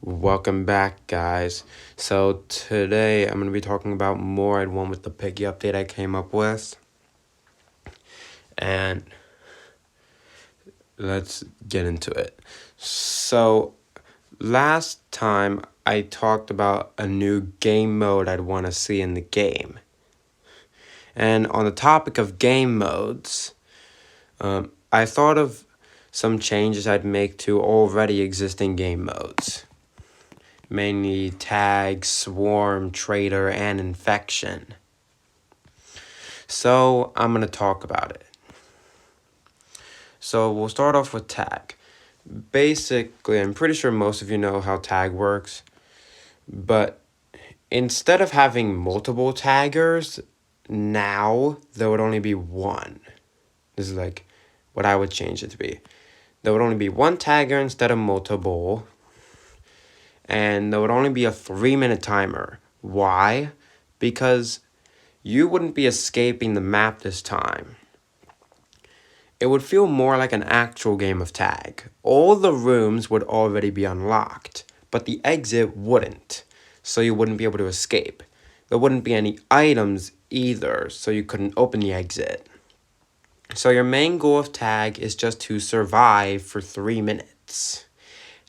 Welcome back, guys. So today I'm going to be talking about more at one with the piggy update I came up with. And let's get into it. So last time I talked about a new game mode I'd want to see in the game. And on the topic of game modes, I thought of some changes I'd make to already existing game modes. Mainly tag, swarm, trader, and infection. So I'm going to talk about it. So we'll start off with tag. Basically, I'm pretty sure most of you know how tag works. But instead of having multiple taggers, now there would only be one. This is like what I would change it to be. There would only be one tagger instead of multiple. And there would only be a 3-minute timer. Why? Because you wouldn't be escaping the map this time. It would feel more like an actual game of tag. All the rooms would already be unlocked, but the exit wouldn't, so you wouldn't be able to escape. There wouldn't be any items either, so you couldn't open the exit. So your main goal of tag is just to survive for 3 minutes.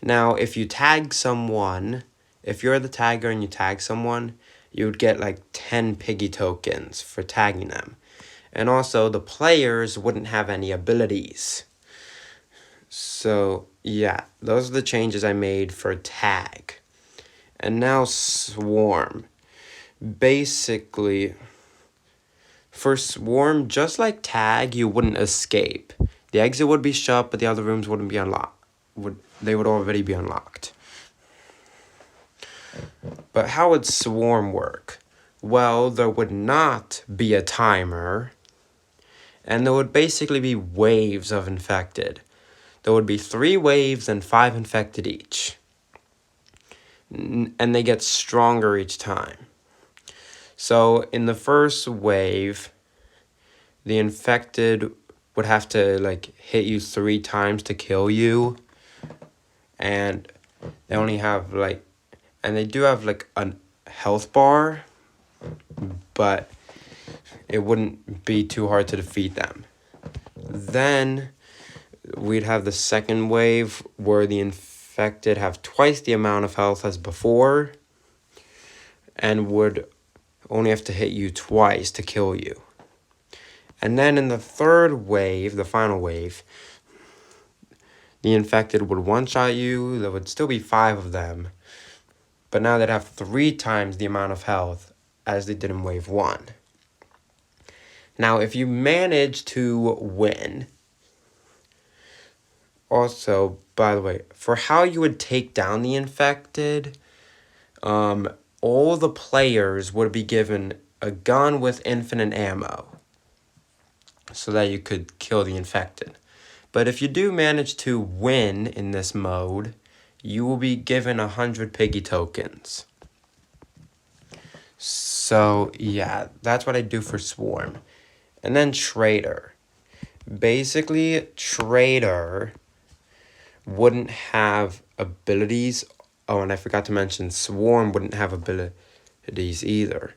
Now, if you tag someone, if you're the tagger and you tag someone, you would get like 10 piggy tokens for tagging them. And also, the players wouldn't have any abilities. So, yeah, those are the changes I made for tag. And now swarm. Basically, for swarm, just like tag, you wouldn't escape. The exit would be shut, but the other rooms wouldn't be unlocked. They would already be unlocked. But how would swarm work? Well, there would not be a timer, and there would basically be waves of infected. There would be 3 waves and 5 infected each. And they get stronger each time. So in the first wave, the infected would have to hit you 3 times to kill you. And they only have and they do have a health bar, but it wouldn't be too hard to defeat them. Then we'd have the second wave where the infected have twice the amount of health as before and would only have to hit you twice to kill you. And then in the third wave, the final wave, the infected would one-shot you. There would still be 5 of them, but now they'd have 3 times the amount of health as they did in wave 1. Now, if you manage to win, also, by the way, for how you would take down the infected, all the players would be given a gun with infinite ammo so that you could kill the infected. But if you do manage to win in this mode, you will be given 100 piggy tokens. So, yeah, that's what I do for swarm. And then trader. Basically, trader wouldn't have abilities. Oh, and I forgot to mention, swarm wouldn't have abilities either.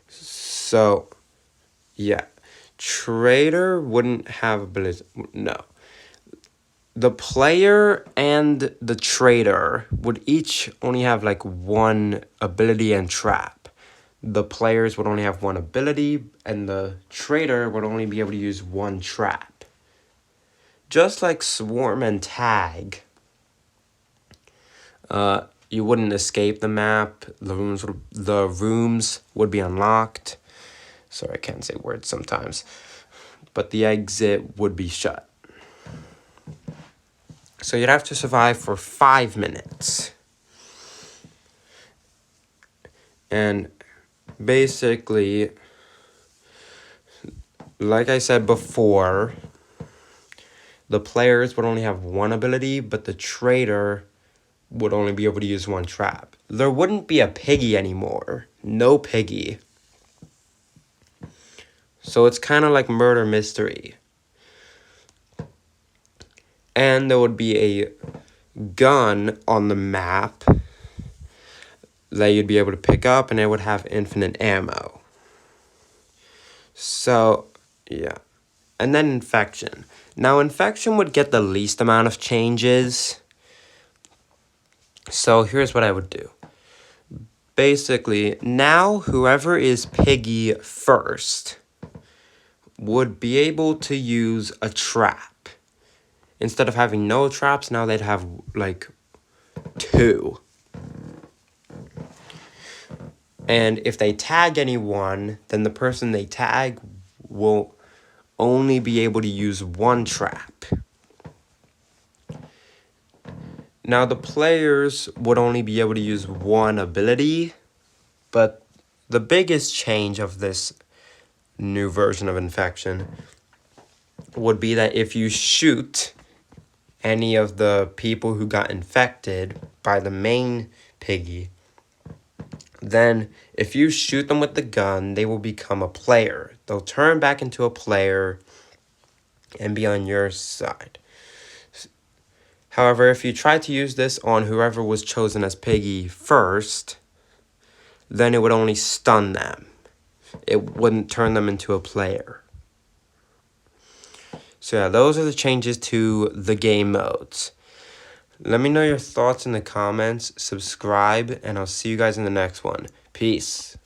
So, yeah, trader wouldn't have abilities. No. The player and the trader would each only have 1 ability and trap. The players would only have 1 ability, and the trader would only be able to use 1 trap. Just like swarm and tag, you wouldn't escape the map. The rooms would be unlocked. Sorry, I can't say words sometimes. But the exit would be shut. So you'd have to survive for 5 minutes. And basically, like I said before, the players would only have 1 ability, but the trader would only be able to use 1 trap. There wouldn't be a piggy anymore. No piggy. So it's kind of like murder mystery. And there would be a gun on the map that you'd be able to pick up, and it would have infinite ammo. So, yeah. And then infection. Now, infection would get the least amount of changes. So, here's what I would do. Basically, now whoever is piggy first would be able to use a trap. Instead of having no traps, now they'd have, like, 2. And if they tag anyone, then the person they tag will only be able to use 1 trap. Now, the players would only be able to use 1 ability, but the biggest change of this new version of infection would be that if you shoot any of the people who got infected by the main piggy, then if you shoot them with the gun, they will become a player. They'll turn back into a player and be on your side. However, if you try to use this on whoever was chosen as piggy first, then it would only stun them. It wouldn't turn them into a player. So yeah, those are the changes to the game modes. Let me know your thoughts in the comments, subscribe, and I'll see you guys in the next one. Peace.